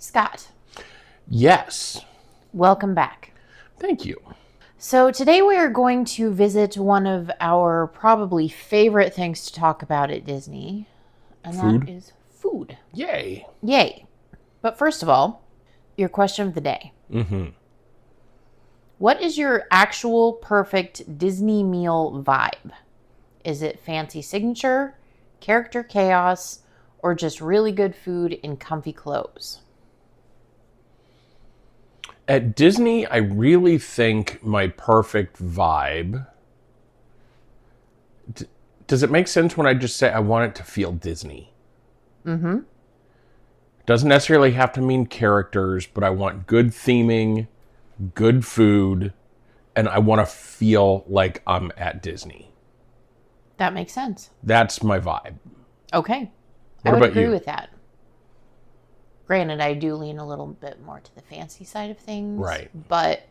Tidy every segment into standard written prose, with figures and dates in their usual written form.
Scott, Yes. welcome back. Thank you. So today we are going to visit one of our probably favorite things to talk about at Disney, and Food? that is food. Yay. Yay. But first of all, your question of the day. What is your actual perfect Disney meal vibe? Is it fancy signature, character chaos, or just really good food in comfy clothes? At Disney, I really think my perfect vibe... Does it make sense when I just say I want it to feel Disney? Mm-hmm. Doesn't necessarily have to mean characters, but I want good theming, good food, and I want to feel like I'm at Disney. That makes sense. That's my vibe. Okay. What I would about agree you? with that. Granted, I do lean a little bit more to the fancy side of things. Right. But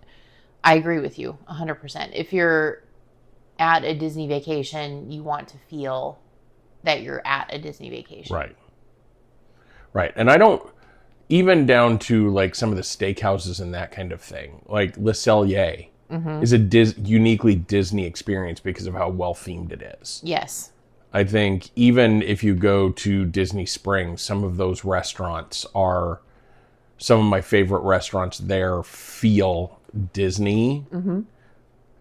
I agree with you 100%. If you're at a Disney vacation, you want to feel that you're at a Disney vacation. Right. Right. And I don't, even down to like some of the steakhouses and that kind of thing, like Le Cellier is a uniquely Disney experience because of how well themed it is. Yes. I think even if you go to Disney Springs, some of those restaurants are, some of my favorite restaurants there feel Disney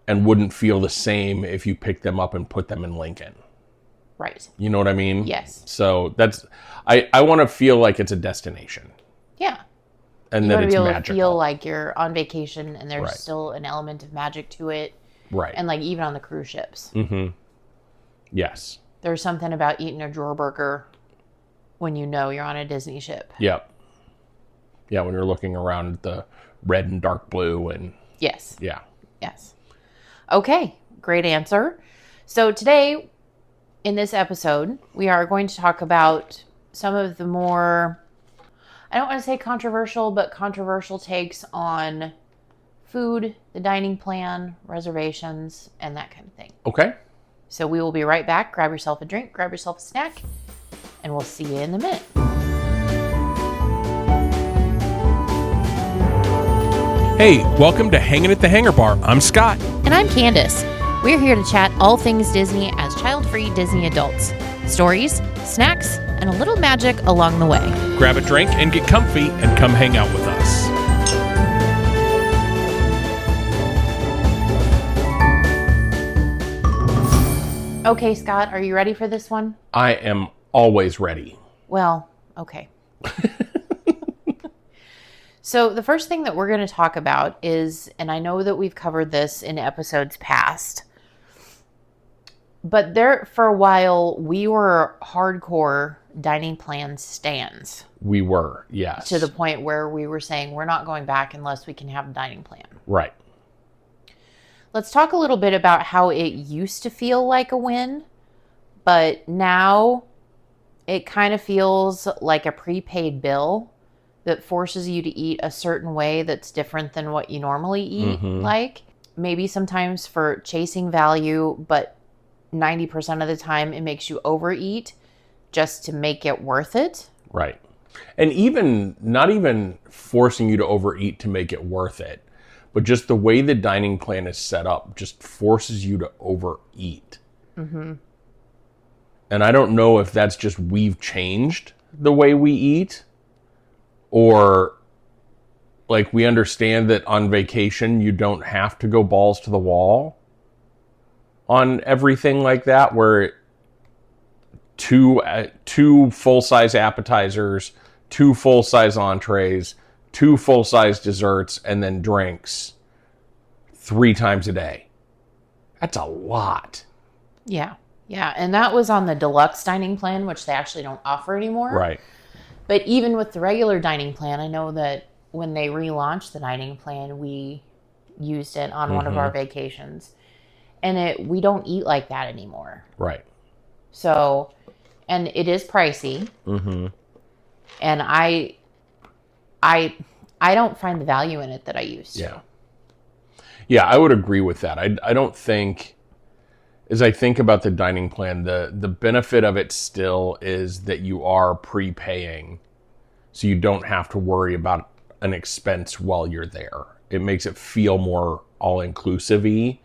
and wouldn't feel the same if you picked them up and put them in Lincoln. Right. You know what I mean? Yes. So that's, I want to feel like it's a destination Yeah. and You that want to it's be able magical. to feel like you're on vacation and there's Right. still an element of magic to it. Right. And like even on the cruise ships. Yes. There's something about eating a drawer burger when you know you're on a Disney ship. Yep. Yeah, when you're looking around at the red and dark blue and Yes. yeah. Yes. Okay. Great answer. So today, in this episode, we are going to talk about some of the more, I don't want to say controversial, but controversial takes on food, the dining plan, reservations, and that kind of thing. Okay. So we will be right back. Grab yourself a drink, grab yourself a snack, and we'll see you in a minute. Hey, welcome to Hanging at the Hangar Bar. I'm Scott. And I'm Candace. We're here to chat all things Disney as child-free Disney adults. Stories, snacks, and a little magic along the way. Grab a drink and get comfy and come hang out with us. Okay, Scott, are you ready for this one? I am always ready. Well, okay. So the first thing that we're going to talk about is, and I know that we've covered this in episodes past, but there for a while we were hardcore dining plan stans We were, yes. to the point where we were saying we're not going back unless we can have a dining plan. Right. Let's talk a little bit about how it used to feel like a win, but now it kind of feels like a prepaid bill that forces you to eat a certain way that's different than what you normally eat. Like maybe sometimes for chasing value, but 90% of the time it makes you overeat just to make it worth it. Right. And even, not even forcing you to overeat to make it worth it, but just the way the dining plan is set up just forces you to overeat. And I don't know if that's just we've changed the way we eat, or like we understand that on vacation you don't have to go balls to the wall on everything like that, where two full-size appetizers, two full-size entrees, two full-size desserts, and then drinks 3 times a day. That's a lot. Yeah. Yeah. And that was on the deluxe dining plan, which they actually don't offer anymore. Right. But even with the regular dining plan, I know that when they relaunched the dining plan, we used it on one of our vacations. And we don't eat like that anymore. Right. So, and it is pricey. And I don't find the value in it that I used to. Yeah. Yeah, I would agree with that. I don't think, as I think about the dining plan, the benefit of it still is that you are prepaying so you don't have to worry about an expense while you're there. It makes it feel more all-inclusive-y,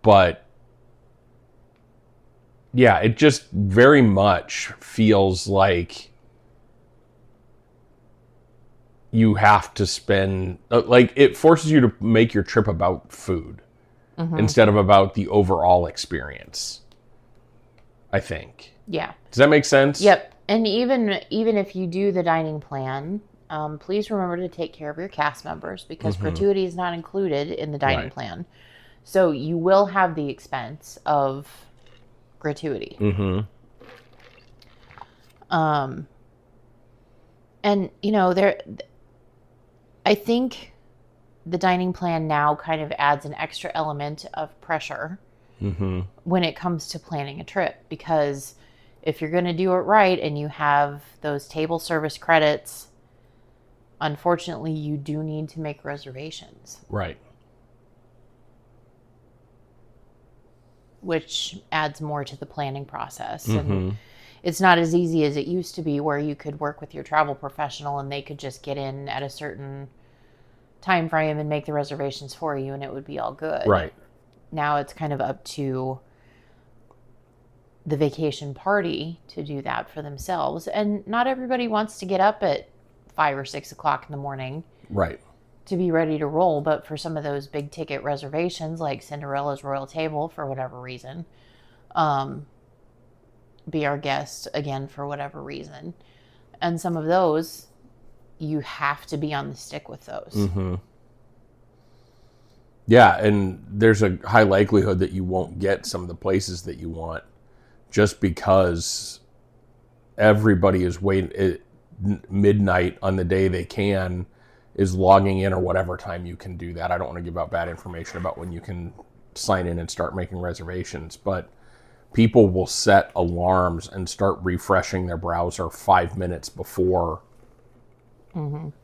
but yeah, it just very much feels like you have to spend, like, it forces you to make your trip about food instead of about the overall experience, I think. Yeah. Does that make sense? Yep. And even if you do the dining plan, please remember to take care of your cast members, because gratuity is not included in the dining Right. plan. So you will have the expense of gratuity. And I think the dining plan now kind of adds an extra element of pressure when it comes to planning a trip, because if you're going to do it right and you have those table service credits, unfortunately, you do need to make reservations, Right. which adds more to the planning process. And it's not as easy as it used to be, where you could work with your travel professional and they could just get in at a certain time frame and make the reservations for you and it would be all good. Right. Now it's kind of up to the vacation party to do that for themselves. And not everybody wants to get up at 5 or 6 o'clock in the morning Right. to be ready to roll. But for some of those big ticket reservations, like Cinderella's Royal Table, for whatever reason, Be Our Guest, again, for whatever reason, and some of those, you have to be on the stick with those. Yeah, and there's a high likelihood that you won't get some of the places that you want just because everybody is waiting at midnight on the day they can, is logging in, or whatever time you can do that. I don't want to give out bad information about when you can sign in and start making reservations, but people will set alarms and start refreshing their browser 5 minutes before.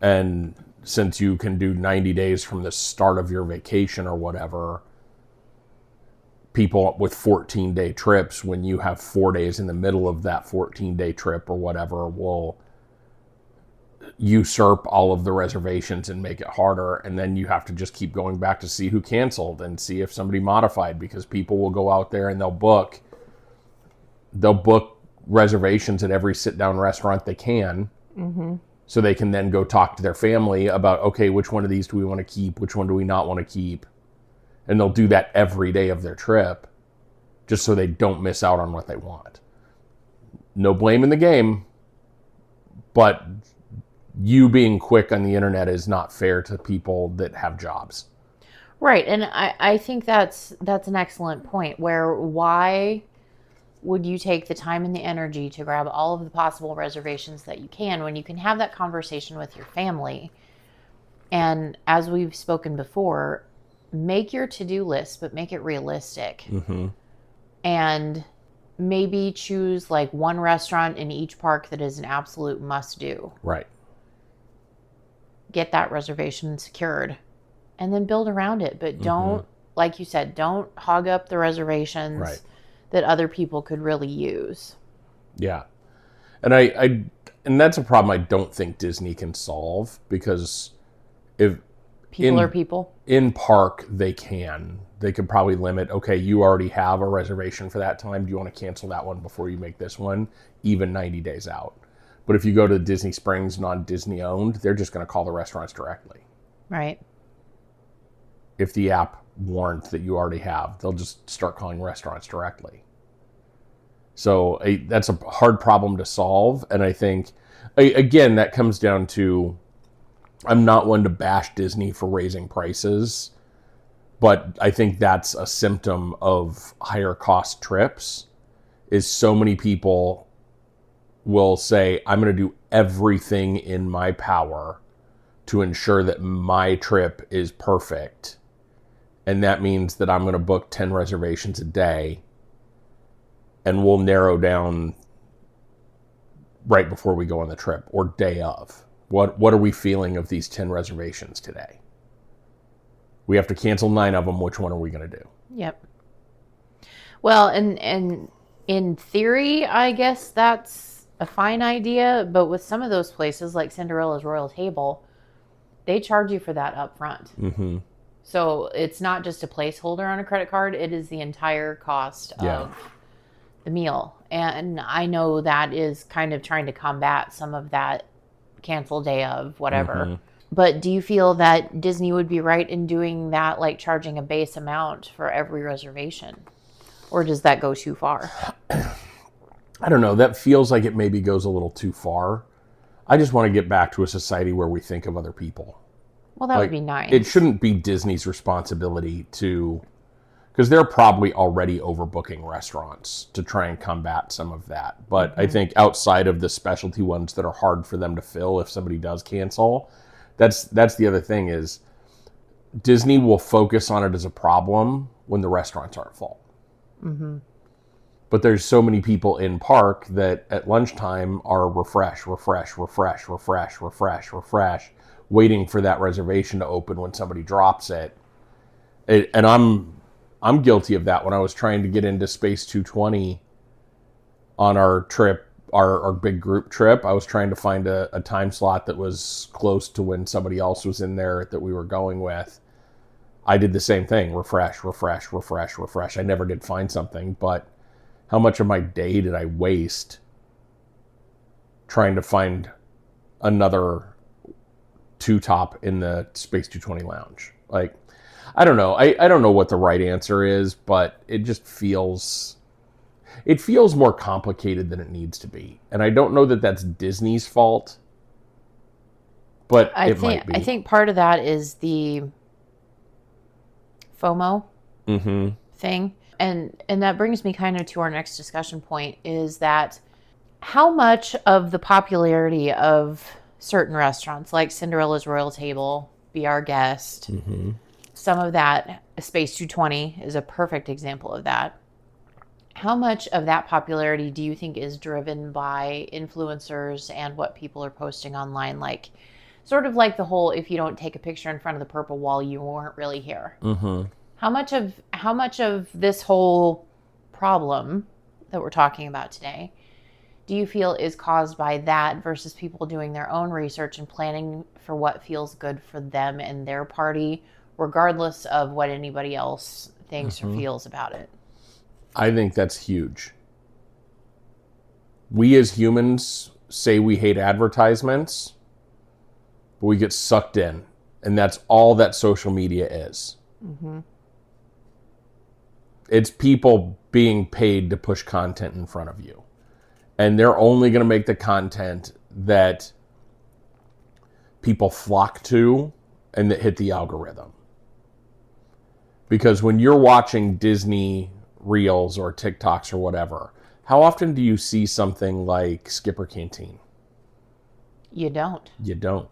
And since you can do 90 days from the start of your vacation or whatever, people with 14-day trips, when you have 4 days in the middle of that 14-day trip or whatever, will usurp all of the reservations and make it harder. And then you have to just keep going back to see who canceled and see if somebody modified, because people will go out there and they'll book reservations at every sit-down restaurant they can. So they can then go talk to their family about, okay, which one of these do we want to keep? Which one do we not want to keep? And they'll do that every day of their trip just so they don't miss out on what they want. No blame in the game, but you being quick on the internet is not fair to people that have jobs. Right. And I think that's an excellent point, where why would you take the time and the energy to grab all of the possible reservations that you can, when you can have that conversation with your family? And as we've spoken before, make your to-do list, but make it realistic. And maybe choose like one restaurant in each park that is an absolute must-do. Right. Get that reservation secured and then build around it. But don't, like you said, don't hog up the reservations. Right. That other people could really use. Yeah. And and that's a problem I don't think Disney can solve, because if people are people. In park, they could probably limit, okay, you already have a reservation for that time. Do you want to cancel that one before you make this one? Even 90 days out. But if you go to Disney Springs, non-Disney owned, they're just going to call the restaurants directly. Right. If the app warrant that you already have, they'll just start calling restaurants directly. So that's a hard problem to solve. And I think, again, that comes down to, I'm not one to bash Disney for raising prices, but I think that's a symptom of higher cost trips, is so many people will say, I'm going to do everything in my power to ensure that my trip is perfect. And that means that I'm going to book 10 reservations a day, and we'll narrow down right before we go on the trip or day of. What are we feeling of these 10 reservations today? We have to cancel 9 of them. Which one are we going to do? Yep. Well, and in theory, I guess that's a fine idea, but with some of those places like Cinderella's Royal Table, they charge you for that up front. Mm-hmm. So it's not just a placeholder on a credit card, it is the entire cost Yeah. of the meal. And I know that is kind of trying to combat some of that cancel day of whatever. Mm-hmm. But do you feel that Disney would be right in doing that, like charging a base amount for every reservation? Or does that go too far? I don't know. That feels like it maybe goes a little too far. I just want to get back to a society where we think of other people. Well, that Like, would be nice. It shouldn't be Disney's responsibility to, because they're probably already overbooking restaurants to try and combat some of that. But I think outside of the specialty ones that are hard for them to fill if somebody does cancel, that's the other thing is Disney will focus on it as a problem when the restaurants aren't full. Mm-hmm. But there's so many people in park that at lunchtime are refresh, waiting for that reservation to open when somebody drops it. And I'm guilty of that. When I was trying to get into Space 220 on our trip, our big group trip, I was trying to find a time slot that was close to when somebody else was in there that we were going with. I did the same thing, refresh. I never did find something, but how much of my day did I waste trying to find another two-top in the Space 220 lounge? Like, I don't know. I don't know what the right answer is, but it just feels more complicated than it needs to be. And I don't know that that's Disney's fault, but it might be. I think part of that is the FOMO thing. And that brings me kind of to our next discussion point is that how much of the popularity of certain restaurants like Cinderella's Royal Table, Be Our Guest, some of that, Space 220 is a perfect example of that. How much of that popularity do you think is driven by influencers and what people are posting online? Like, sort of like the whole, if you don't take a picture in front of the purple wall, you weren't really here. Mm-hmm. How much of this whole problem that we're talking about today do you feel is caused by that versus people doing their own research and planning for what feels good for them and their party, regardless of what anybody else thinks or feels about it? I think that's huge. We as humans say we hate advertisements, but we get sucked in. And that's all that social media is. Mm-hmm. It's people being paid to push content in front of you. And they're only going to make the content that people flock to and that hit the algorithm. Because when you're watching Disney Reels or TikToks or whatever, how often do you see something like Skipper Canteen? You don't. You don't.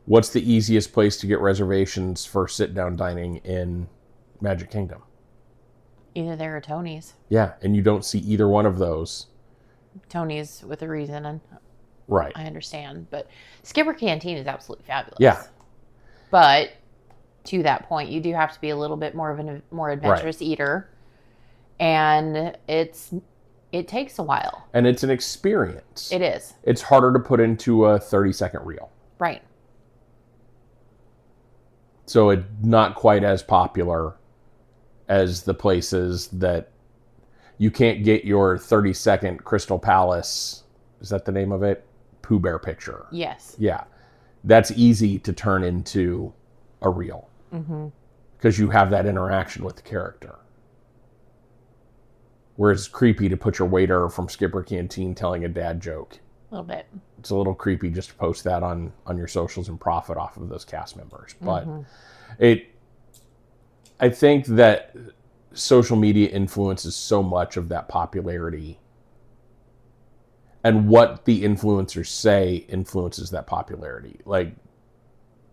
What's the easiest place to get reservations for sit-down dining in Magic Kingdom? Either there or Tony's. Yeah, and you don't see either one of those. Tony's with a reason, and Right. I understand. But Skipper Canteen is absolutely fabulous. Yeah. But to that point, you do have to be a little bit more of a more adventurous eater. And it takes a while. And it's an experience. It is. It's harder to put into a 30-second reel. Right. So it's not quite as popular as the places that you can't get your 30-second Crystal Palace, is that the name of it? Pooh Bear picture. Yes. Yeah. That's easy to turn into a reel. Because you have that interaction with the character. Whereas it's creepy to put your waiter from Skipper Canteen telling a dad joke. A little bit. It's a little creepy just to post that on your socials and profit off of those cast members. But I think that social media influences so much of that popularity. And what the influencers say influences that popularity. Like,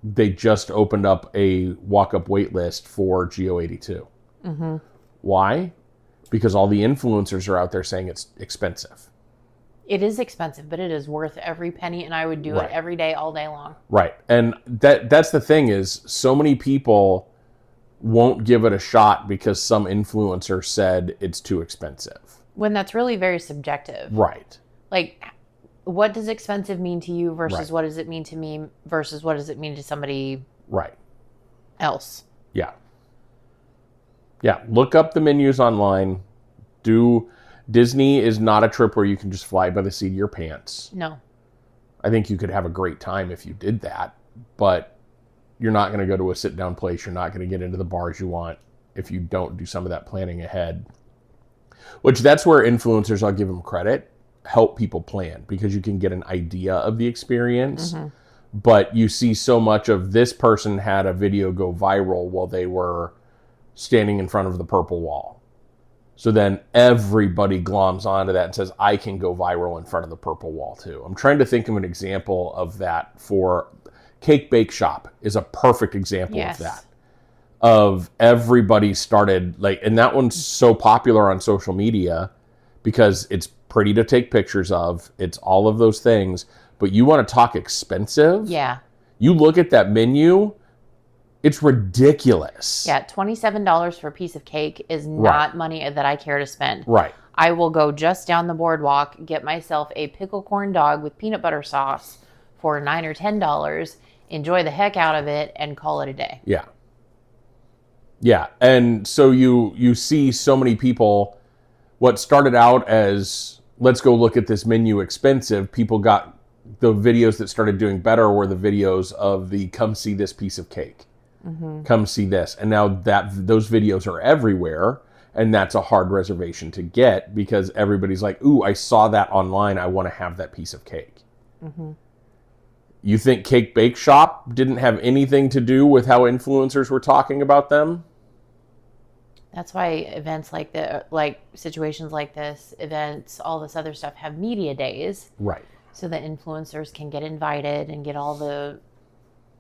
they just opened up a walk-up wait list for Geo82. Why? Because all the influencers are out there saying it's expensive. It is expensive, but it is worth every penny, and I would do it every day, all day long. Right. And that's the thing is, so many people won't give it a shot because some influencer said it's too expensive. When that's really very subjective. Right. Like, what does expensive mean to you versus Right. what does it mean to me versus what does it mean to somebody Right. else? Yeah. Yeah. Look up the menus online. Disney is not a trip where you can just fly by the seat of your pants. No. I think you could have a great time if you did that, but you're not going to go to a sit down place. You're not going to get into the bars you want if you don't do some of that planning ahead. Which that's where influencers, I'll give them credit, help people plan because you can get an idea of the experience. But you see so much of this person had a video go viral while they were standing in front of the purple wall. So then everybody gloms onto that and says, I can go viral in front of the purple wall too. I'm trying to think of an example of that for Cake Bake Shop is a perfect example of that. Of everybody started like, and that one's so popular on social media because it's pretty to take pictures of. It's all of those things. But you want to talk expensive? Yeah. You look at that menu, it's ridiculous. Yeah, $27 for a piece of cake is not money that I care to spend. Right. I will go just down the boardwalk, get myself a pickle corn dog with peanut butter sauce for $9 or $10, enjoy the heck out of it, and call it a day. Yeah. Yeah. And so you see so many people, what started out as let's go look at this menu expensive, people got the videos that started doing better were the videos of the come see this piece of cake. Come see this. And now that those videos are everywhere, and that's a hard reservation to get because everybody's like, ooh, I saw that online. I want to have that piece of cake. You think Cake Bake Shop didn't have anything to do with how influencers were talking about them? That's why events like situations like this, events, all this other stuff have media days. Right. So that influencers can get invited and get all the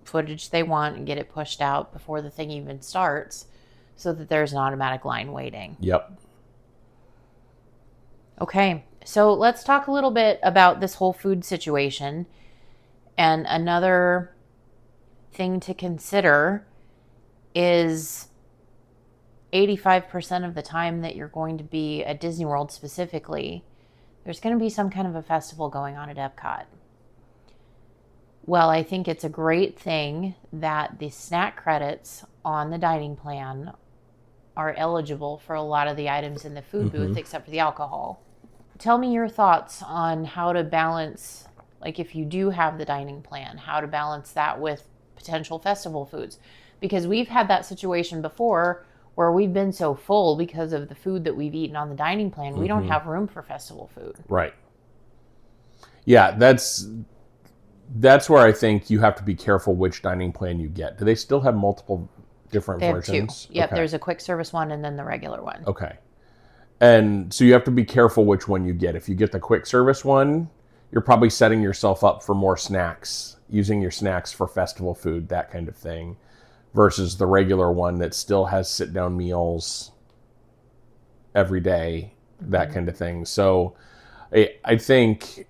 footage they want and get it pushed out before the thing even starts so that there's an automatic line waiting. Yep. Okay, so let's talk a little bit about this whole food situation. And another thing to consider is 85% of the time that you're going to be at Disney World specifically, there's going to be some kind of a festival going on at Epcot. Well, I think it's a great thing that the snack credits on the dining plan are eligible for a lot of the items in the food booth, except for the alcohol. Tell me your thoughts on how to balance, like if you do have the dining plan, how to balance that with potential festival foods. Because we've had that situation before where we've been so full because of the food that we've eaten on the dining plan, we don't have room for festival food. Right. Yeah, that's where I think you have to be careful which dining plan you get. Do they still have multiple different They have versions? two. Yep, Okay. there's a quick service one and then the regular one. Okay. And so you have to be careful which one you get. If you get the quick service one, you're probably setting yourself up for more snacks, using your snacks for festival food, that kind of thing, versus the regular one that still has sit-down meals every day, that kind of thing. So I think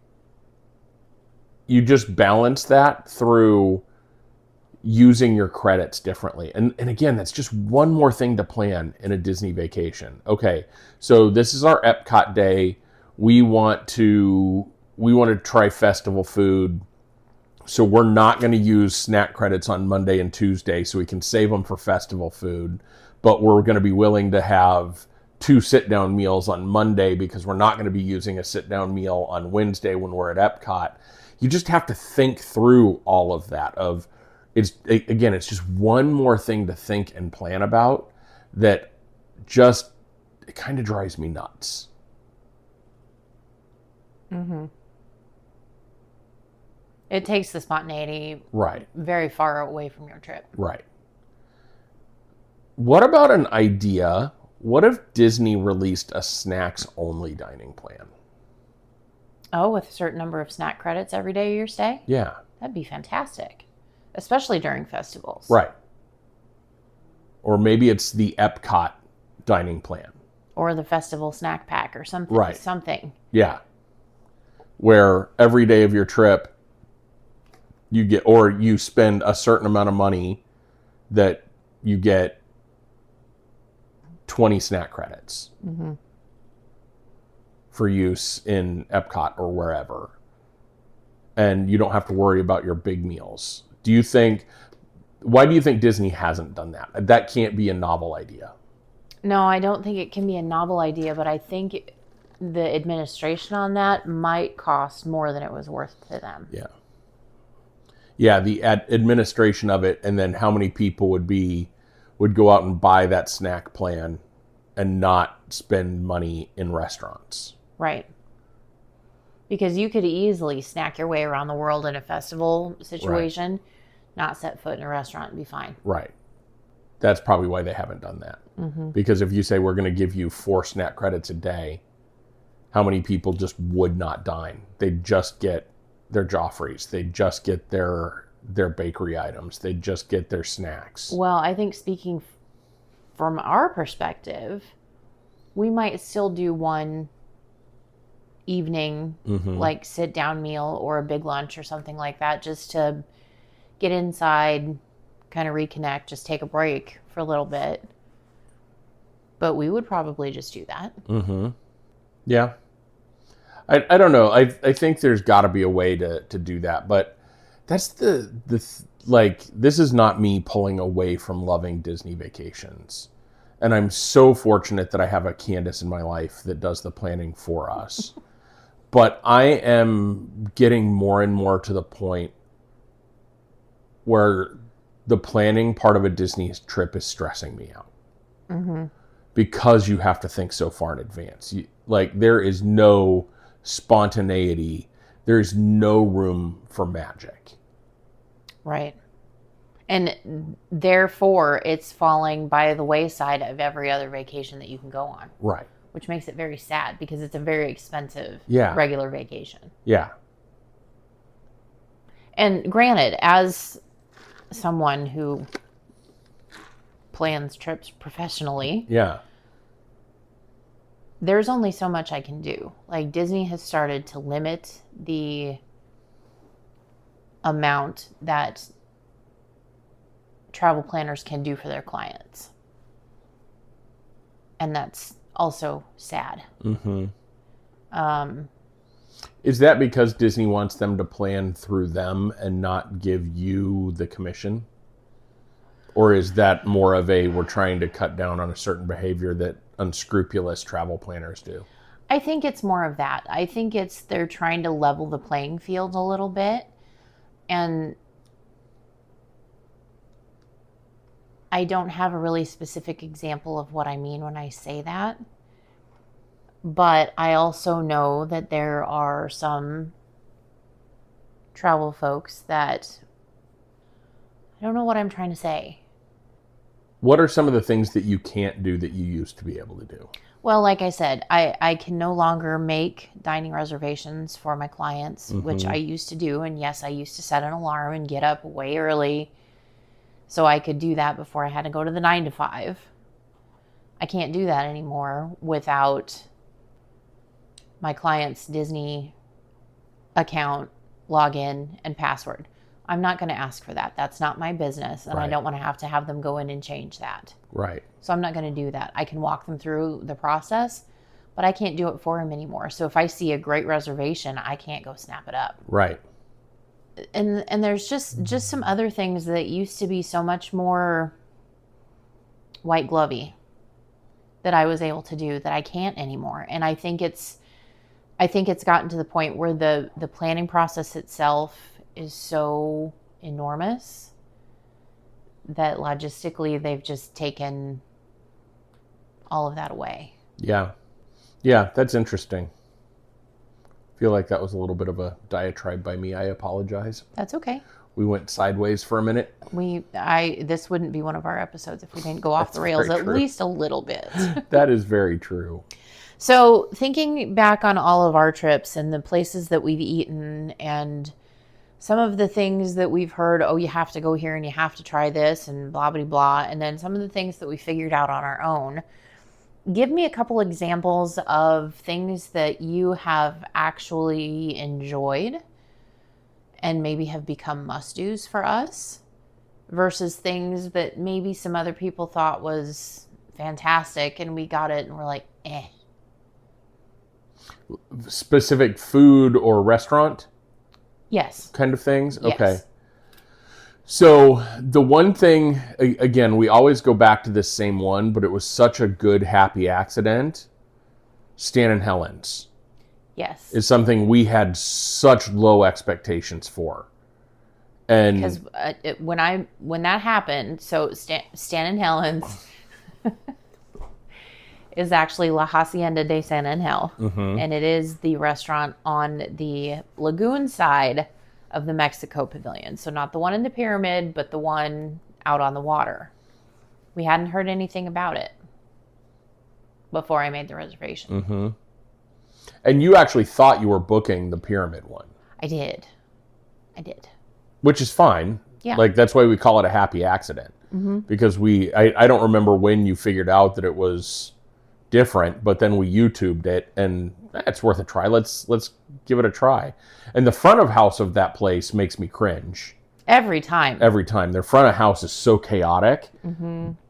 you just balance that through using your credits differently. And again, that's just one more thing to plan in a Disney vacation. Okay, so this is our Epcot day. We want to try festival food. So we're not going to use snack credits on Monday and Tuesday so we can save them for festival food. But we're going to be willing to have 2 sit-down meals on Monday because we're not going to be using a sit-down meal on Wednesday when we're at Epcot. You just have to think through all of that. It's just one more thing to think and plan about that just, it kind of drives me nuts. It takes the spontaneity Right. very far away from your trip. Right. What about an idea? What if Disney released a snacks-only dining plan? Oh, with a certain number of snack credits every day of your stay? Yeah. That'd be fantastic, especially during festivals. Right. Or maybe it's the Epcot dining plan. Or the festival snack pack or something. Right. Something. Yeah. Where every day of your trip you get, or you spend a certain amount of money that you get 20 snack credits for use in Epcot or wherever. and you don't have to worry about your big meals. Why do you think Disney hasn't done that? That can't be a novel idea. No, I don't think it can be a novel idea, but I think the administration on that might cost more than it was worth to them. Yeah. Yeah, the administration of it, and then how many people would go out and buy that snack plan and not spend money in restaurants. Right. Because you could easily snack your way around the world in a festival situation, right. Not set foot in a restaurant and be fine. Right. That's probably why they haven't done that. Mm-hmm. Because if you say we're going to give you 4 snack credits a day, how many people just would not dine? They'd just get their Joffreys. They'd just get their bakery items. They'd just get their snacks. Well, I think speaking from our perspective, we might still do one evening, like sit down meal or a big lunch or something like that, just to get inside, kind of reconnect, just take a break for a little bit. But we would probably just do that. Mm-hmm. Yeah. I don't know. I think there's got to be a way to do that. But that's this is not me pulling away from loving Disney Vacations. And I'm so fortunate that I have a Candace in my life that does the planning for us. But I am getting more and more to the point where the planning part of a Disney trip is stressing me out. Mm-hmm. Because you have to think so far in advance. There is no spontaneity. There's no room for magic. Right. And therefore, it's falling by the wayside of every other vacation that you can go on. Right. Which makes it very sad because it's a very expensive regular vacation. Yeah. And granted, as someone who plans trips professionally, there's only so much I can do. Like, Disney has started to limit the amount that travel planners can do for their clients. And that's also sad. Mm-hmm. Is that because Disney wants them to plan through them and not give you the commission? Or is that more of we're trying to cut down on a certain behavior that unscrupulous travel planners do? I think it's more of that. I think they're trying to level the playing field a little bit. And I don't have a really specific example of what I mean when I say that. But I also know that there are some travel folks that, I don't know what I'm trying to say. What are some of the things that you can't do that you used to be able to do? Well, like I said, I can no longer make dining reservations for my clients, which I used to do. And yes, I used to set an alarm and get up way early so I could do that before I had to go to the 9 to 5. I can't do that anymore without my client's Disney account, login, and password. I'm not going to ask for that. That's not my business, and I don't want to have them go in and change that. Right. So I'm not going to do that. I can walk them through the process, but I can't do it for them anymore. So if I see a great reservation, I can't go snap it up. Right. And there's just some other things that used to be so much more white glovey that I was able to do that I can't anymore. And I think it's gotten to the point where the planning process itself is so enormous that logistically they've just taken all of that away. Yeah. Yeah, that's interesting. I feel like that was a little bit of a diatribe by me. I apologize. That's okay. We went sideways for a minute. This wouldn't be one of our episodes if we didn't go off the rails at least a little bit. That is very true. So thinking back on all of our trips and the places that we've eaten and some of the things that we've heard, oh, you have to go here and you have to try this and blah, blah, blah. And then some of the things that we figured out on our own. Give me a couple examples of things that you have actually enjoyed and maybe have become must-dos for us versus things that maybe some other people thought was fantastic and we got it and we're like, eh. Specific food or restaurant? Yes. kind of things? Yes. Okay. So the one thing, again, we always go back to this same one, but it was such a good, happy accident. Stan and Helen's Yes. is something we had such low expectations for. And Because when that happened, so Stan and Helen's is actually La Hacienda de San Angel, and it is the restaurant on the lagoon side of the Mexico Pavilion. So not the one in the pyramid, but the one out on the water. We hadn't heard anything about it before I made the reservation. and you actually thought you were booking the pyramid one, I did. which is fine. Yeah. Like, that's why we call it a happy accident. Because I don't remember when you figured out that it was different, but then we YouTubed it, and it's worth a try. Let's give it a try. And the front of house of that place makes me cringe Every time. every time. Their front of house is so chaotic,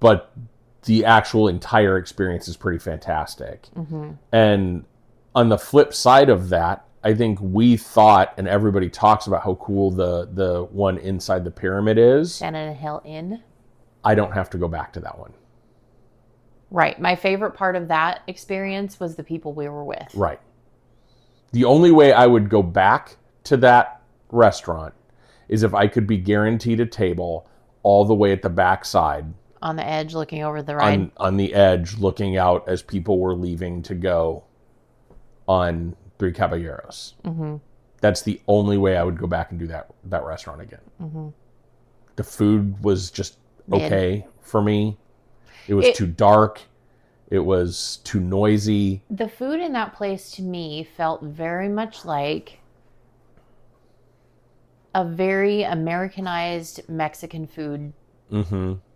but the actual entire experience is pretty fantastic. And on the flip side of that, I think we thought, and everybody talks about how cool the one inside the pyramid is. San Angel Inn. I don't have to go back to that one. Right. My favorite part of that experience was the people we were with. Right. The only way I would go back to that restaurant is if I could be guaranteed a table all the way at the back side, On the edge, looking over the ride. on the edge, looking out as people were leaving to go on Three Caballeros. That's the only way I would go back and do that restaurant again. The food was just okay for me. It was too dark. It was too noisy. The food in that place to me felt very much like a very Americanized Mexican food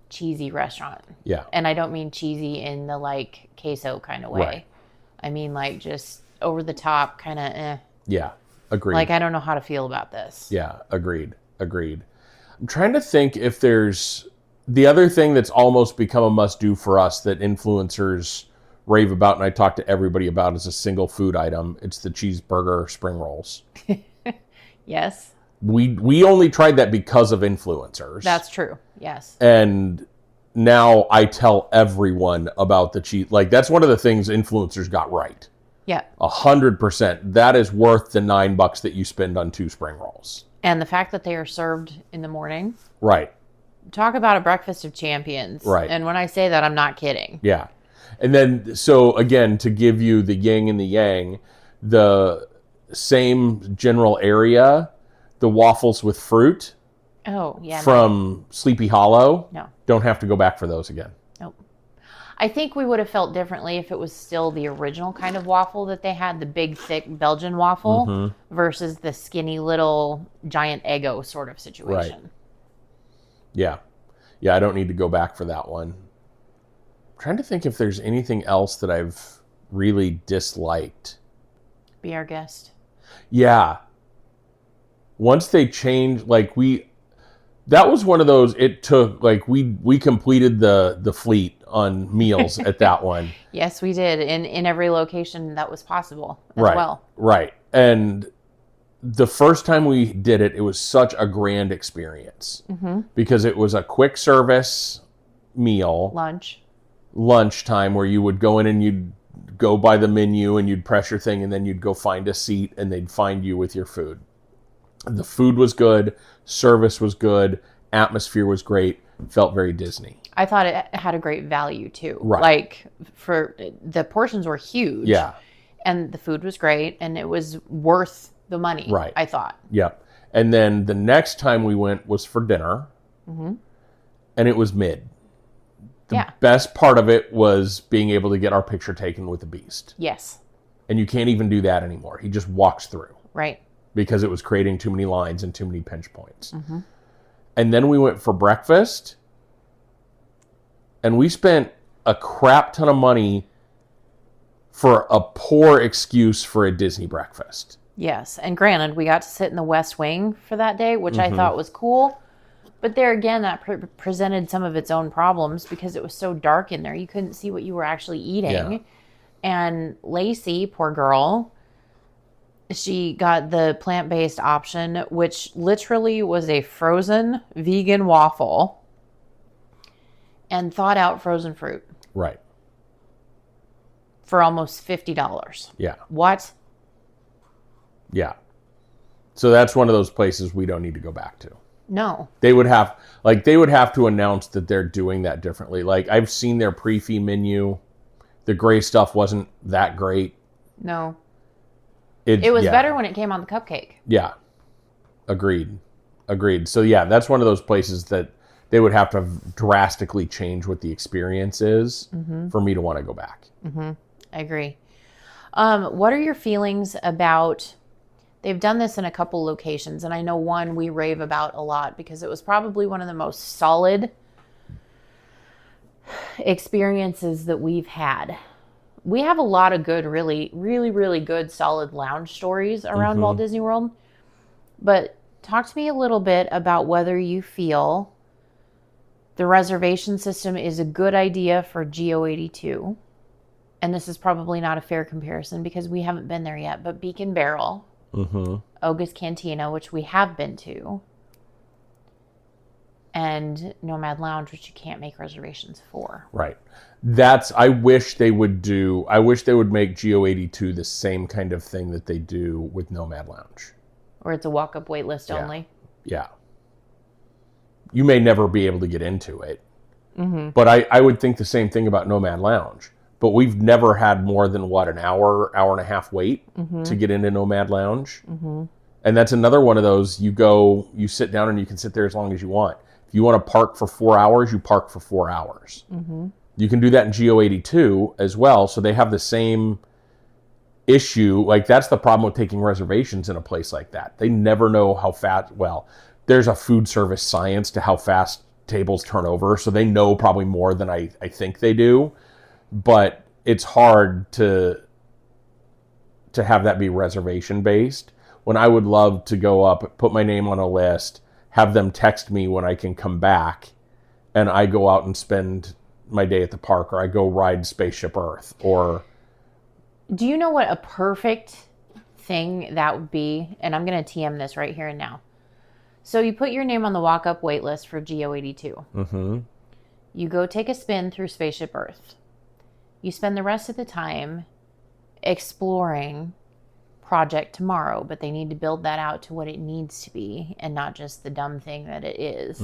cheesy restaurant. Yeah. And I don't mean cheesy in the like queso kind of way. Right. I mean like just over the top kind of Yeah. Agreed. Like I don't know how to feel about this. Yeah. Agreed. I'm trying to think if there's the other thing that's almost become a must-do for us that influencers rave about, and I talk to everybody about, is a single food item. It's the cheeseburger spring rolls. Yes. We only tried that because of influencers. That's true. Yes. And now I tell everyone about the cheese. Like, that's one of the things influencers got right. Yeah. 100%. That is worth the $9 that you spend on 2 spring rolls. And the fact that they are served in the morning. Right. Talk about a breakfast of champions. Right. And when I say that, I'm not kidding. Yeah. And then, so again, to give you the yin and the yang, the same general area, the waffles with fruit Oh, yeah. from Sleepy Hollow. No. Don't have to go back for those again. Nope. I think we would have felt differently if it was still the original kind of waffle that they had, the big, thick Belgian waffle, versus the skinny little giant Eggo sort of situation. Right. Yeah. Yeah, I don't need to go back for that one. I'm trying to think if there's anything else that I've really disliked. Be our guest. Yeah. Once they changed, like that was one of those, it took, like we completed the fleet on meals at that one. Yes, we did. In every location that was possible as Right. well. Right. And the first time we did it, it was such a grand experience because it was a quick service meal, lunchtime, where you would go in and you'd go by the menu and you'd press your thing and then you'd go find a seat and they'd find you with your food. The food was good, service was good, atmosphere was great, felt very Disney. I thought it had a great value too. Right. Like for the portions were huge. Yeah. And the food was great and it was worth the money. Right. I thought. Yep. And then the next time we went was for dinner, and it was mid. The best part of it was being able to get our picture taken with the Beast. Yes. And you can't even do that anymore. He just walks through. Right. Because it was creating too many lines and too many pinch points. And then we went for breakfast, and we spent a crap ton of money for a poor excuse for a Disney breakfast. Yes. And granted, we got to sit in the West Wing for that day, which I thought was cool. But there again, that presented some of its own problems because it was so dark in there. You couldn't see what you were actually eating. Yeah. And Lacey, poor girl, She got the plant-based option, which literally was a frozen vegan waffle and thawed out frozen fruit Right. for almost $50. Yeah. What? Yeah. So that's one of those places we don't need to go back to. No. They would have to announce that they're doing that differently. Like, I've seen their pre-fee menu. The gray stuff wasn't that great. No. It was better when it came on the cupcake. Yeah. Agreed. So yeah, that's one of those places that they would have to drastically change what the experience is for me to want to go back. I agree. What are your feelings about... They've done this in a couple locations, and I know one we rave about a lot because it was probably one of the most solid experiences that we've had. We have a lot of good, really, really, really good, solid lounge stories around Walt Disney World. But talk to me a little bit about whether you feel the reservation system is a good idea for GO82. And this is probably not a fair comparison because we haven't been there yet, but Beacon Barrel, Oga's Cantina, which we have been to, and Nomad Lounge, which you can't make reservations for. Right. I wish they would make GO82 the same kind of thing that they do with Nomad Lounge. Or it's a walk-up wait list only. Yeah. You may never be able to get into it. But I would think the same thing about Nomad Lounge. But we've never had more than, an hour and a half wait to get into Nomad Lounge. And that's another one of those, you sit down and you can sit there as long as you want. If you want to park for 4 hours, you park for 4 hours. You can do that in GO82 as well. So they have the same issue. Like, that's the problem with taking reservations in a place like that. They never know how fast, there's a food service science to how fast tables turn over. So they know probably more than I think they do. But it's hard to have that be reservation based, when I would love to go up, put my name on a list, have them text me when I can come back, and I go out and spend my day at the park, or I go ride Spaceship Earth, or... Do you know what a perfect thing that would be? And I'm going to TM this right here and now. So you put your name on the walk-up wait list for GO82. You go take a spin through Spaceship Earth. You spend the rest of the time exploring Project Tomorrow, but they need to build that out to what it needs to be and not just the dumb thing that it is.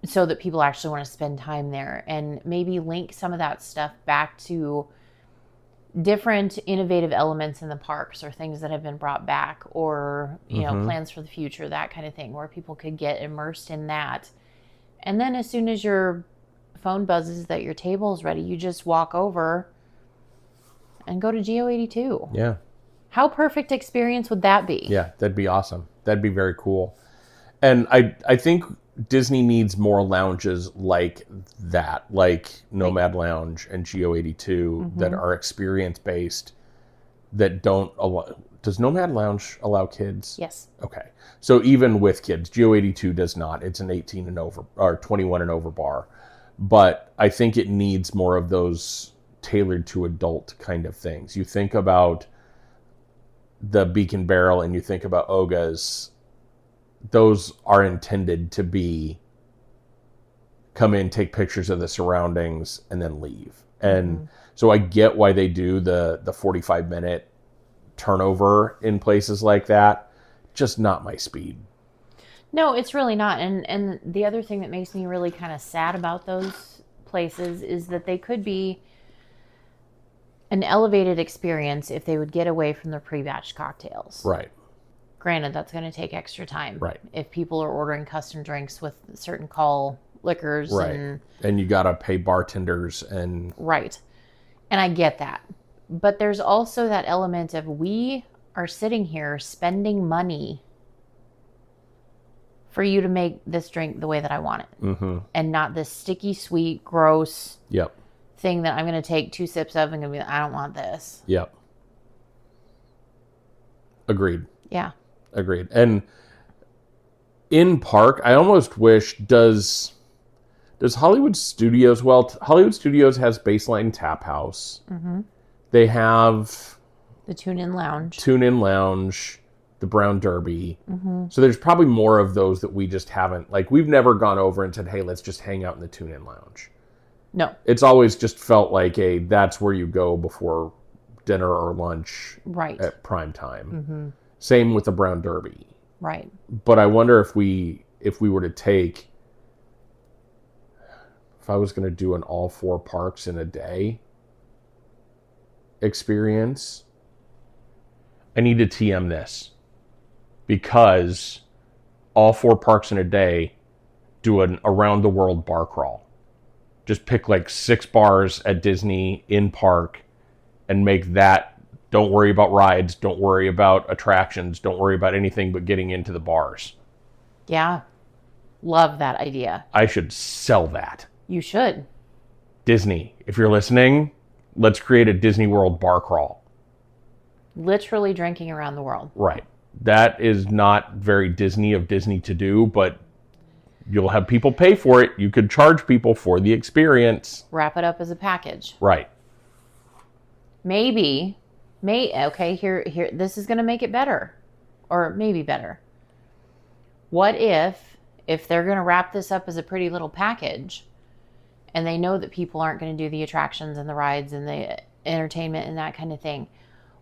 So that people actually want to spend time there, and maybe link some of that stuff back to different innovative elements in the parks, or things that have been brought back, or plans for the future, that kind of thing, where people could get immersed in that. And then as soon as your phone buzzes that your table is ready, you just walk over and go to GO82. Yeah. How perfect experience would that be? Yeah, that'd be awesome. That'd be very cool. And I think Disney needs more lounges like that, like Nomad Lounge and GO82, that are experience based, that don't allow... Does Nomad Lounge allow kids? Yes. Okay. So even with kids, GO82 does not. It's an 18 and over, or 21 and over bar. But I think it needs more of those tailored to adult kind of things. You think about the Beacon Barrel and you think about Oga's, those are intended to be come in, take pictures of the surroundings, and then leave. And so I get why they do the 45-minute turnover in places like that. Just not my speed. No, it's really not. And the other thing that makes me really kind of sad about those places is that they could be an elevated experience if they would get away from the pre-batched cocktails. Right. Granted, that's going to take extra time. Right. If people are ordering custom drinks with certain call liquors. Right. And you got to pay bartenders and... Right. And I get that. But there's also that element of, we are sitting here spending money for you to make this drink the way that I want it. And not this sticky, sweet, gross thing that I'm going to take 2 sips of and going to be like, I don't want this. Yep. Agreed. Yeah. Agreed. And in park, I almost wish, does Hollywood Studios, Hollywood Studios has Baseline Tap House. They have... The Tune-In Lounge. Tune-In Lounge, the Brown Derby. So there's probably more of those that we just haven't, like, we've never gone over and said, hey, let's just hang out in the Tune-In Lounge. No. It's always just felt like that's where you go before dinner or lunch Right. at prime time. Same with the Brown Derby. Right. But I wonder if we were to take, if I was going to do an all 4 parks in a day experience, I need to TM this, because all 4 parks in a day do an around the world bar crawl. Just pick like 6 bars at Disney in park and make that. Don't worry about rides. Don't worry about attractions. Don't worry about anything but getting into the bars. Yeah. Love that idea. I should sell that. You should. Disney, if you're listening, let's create a Disney World bar crawl. Literally drinking around the world. Right. That is not very Disney of Disney to do, but you'll have people pay for it. You could charge people for the experience. Wrap it up as a package. Right. Okay, here, this is going to make it better, or maybe better. What if they're going to wrap this up as a pretty little package, and they know that people aren't going to do the attractions and the rides and the entertainment and that kind of thing?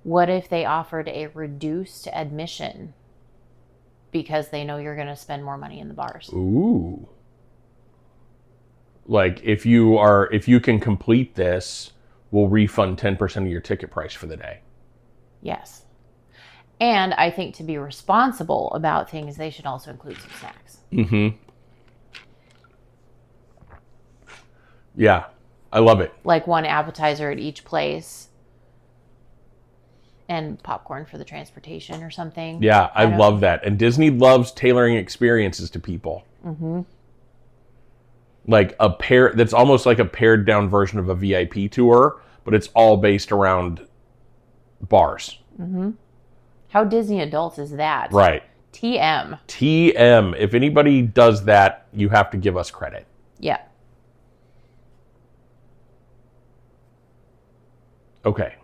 What if they offered a reduced admission because they know you're going to spend more money in the bars? Ooh. Like, if you can complete this, we'll refund 10% of your ticket price for the day. Yes. And I think to be responsible about things, they should also include some snacks. Yeah, I love it. Like one appetizer at each place and popcorn for the transportation or something. Yeah, I love that. And Disney loves tailoring experiences to people. Like that's almost like a pared down version of a VIP tour, but it's all based around bars. How Disney adults is that? Right. TM. If anybody does that, you have to give us credit. Yeah. Okay.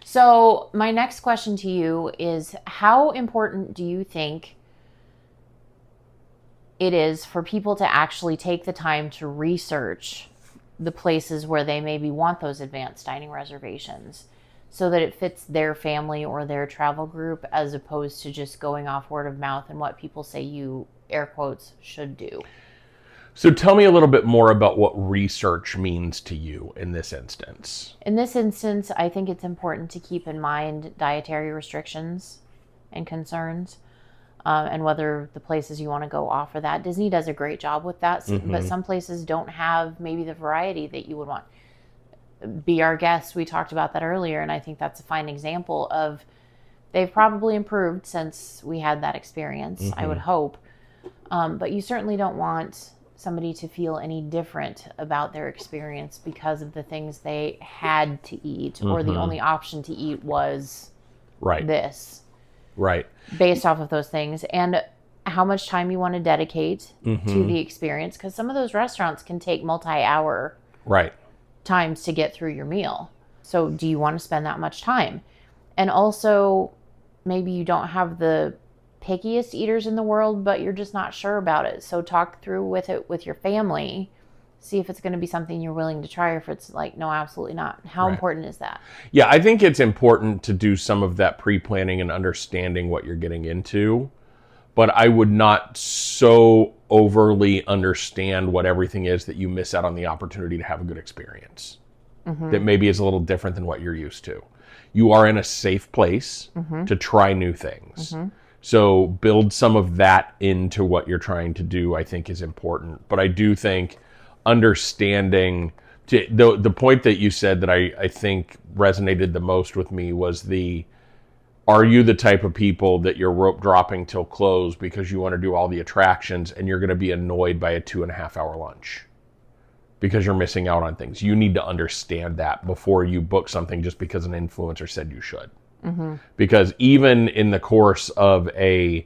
So my next question to you is, how important do you think it is for people to actually take the time to research the places where they maybe want those advanced dining reservations so that it fits their family or their travel group, as opposed to just going off word of mouth and what people say you, air quotes, should do? So tell me a little bit more about what research means to you in this instance. In this instance, I think it's important to keep in mind dietary restrictions and concerns, and whether the places you want to go offer that. Disney does a great job with that, but some places don't have maybe the variety that you would want. Be Our Guest, we talked about that earlier, and I think that's a fine example of, they've probably improved since we had that experience, I would hope. But you certainly don't want somebody to feel any different about their experience because of the things they had to eat, or the only option to eat was this. Right. Based off of those things, and how much time you want to dedicate to the experience, because some of those restaurants can take multi-hour times to get through your meal. So do you want to spend that much time? And also, maybe you don't have the pickiest eaters in the world, but you're just not sure about it. So talk through with your family, see if it's going to be something you're willing to try, or if it's like, no, absolutely not. How important is that? Yeah, I think it's important to do some of that pre-planning and understanding what you're getting into, but I would not so overly understand what everything is that you miss out on the opportunity to have a good experience that maybe is a little different than what you're used to. You are in a safe place to try new things. So build some of that into what you're trying to do, I think, is important. But I do think understanding, the point that you said that I think resonated the most with me was are you the type of people that you're rope dropping till close because you want to do all the attractions and you're going to be annoyed by a 2.5 hour lunch because you're missing out on things? You need to understand that before you book something just because an influencer said you should. Because even in the course of a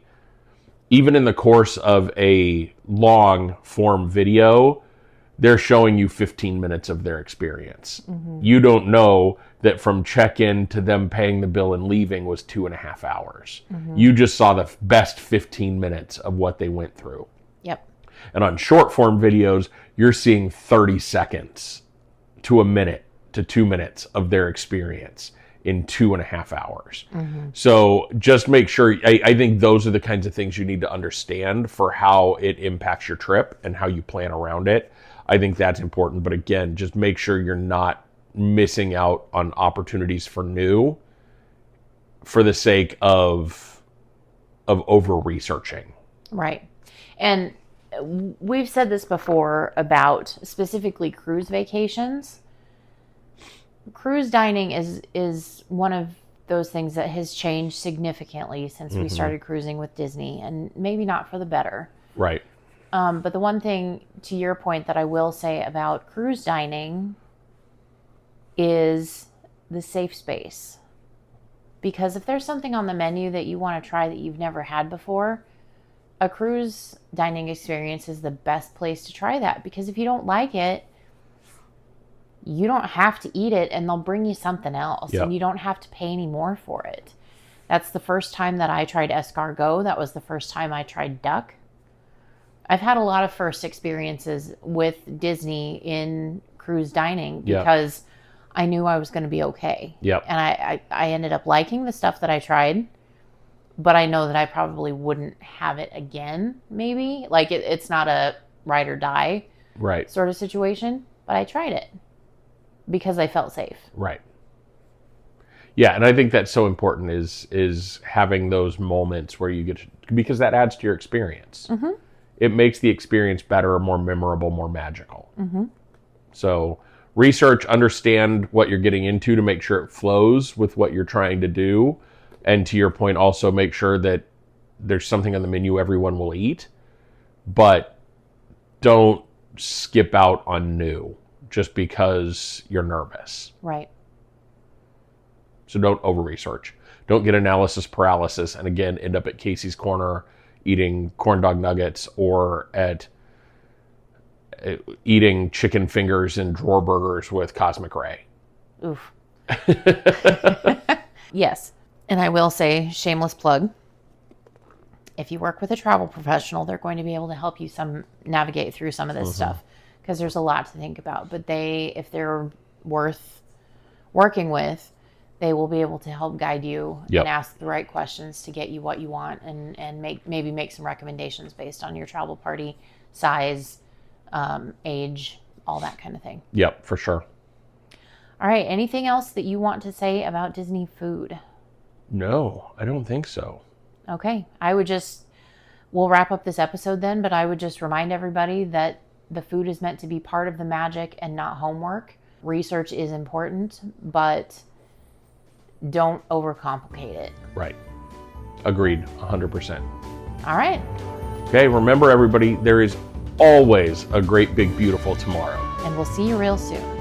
long form video, they're showing you 15 minutes of their experience. You don't know that from check-in to them paying the bill and leaving was 2.5 hours. You just saw the best 15 minutes of what they went through. Yep. And on short form videos, you're seeing 30 seconds to a minute to 2 minutes of their experience in 2.5 hours. So just make sure, I think those are the kinds of things you need to understand for how it impacts your trip and how you plan around it. I think that's important. But again, just make sure you're not missing out on opportunities for new for the sake of over researching. Right. And we've said this before about specifically cruise vacations. Cruise dining is one of those things that has changed significantly since we started cruising with Disney, and maybe not for the better. Right. But the one thing, to your point, that I will say about cruise dining is the safe space. Because if there's something on the menu that you want to try that you've never had before, a cruise dining experience is the best place to try that. Because if you don't like it, you don't have to eat it, and they'll bring you something else. Yep. And you don't have to pay any more for it. That's the first time that I tried escargot. That was the first time I tried duck. I've had a lot of first experiences with Disney in cruise dining because I knew I was going to be okay. Yep. And I ended up liking the stuff that I tried, but I know that I probably wouldn't have it again, maybe. Like, it's not a ride or die sort of situation, but I tried it because I felt safe. Right. Yeah, and I think that's so important is having those moments where you get to, because that adds to your experience. It makes the experience better, more memorable, more magical. So research, understand what you're getting into to make sure it flows with what you're trying to do. And to your point, also make sure that there's something on the menu everyone will eat, but don't skip out on new just because you're nervous. Right. So don't over-research. Don't get analysis paralysis and, again, end up at Casey's Corner eating corn dog nuggets or at eating chicken fingers and drawer burgers with Cosmic Ray. Oof. Yes. And I will say, shameless plug, if you work with a travel professional, they're going to be able to help you navigate through some of this stuff, because there's a lot to think about. But if they're worth working with, they will be able to help guide you and ask the right questions to get you what you want, and maybe make some recommendations based on your travel party size, age, all that kind of thing. Yep, for sure. All right. Anything else that you want to say about Disney food? No, I don't think so. Okay. We'll wrap up this episode then, but I would just remind everybody that the food is meant to be part of the magic and not homework. Research is important, but don't overcomplicate it. Right. Agreed, 100%. All right. Okay, remember everybody, there is always a great, big, beautiful tomorrow. And we'll see you real soon.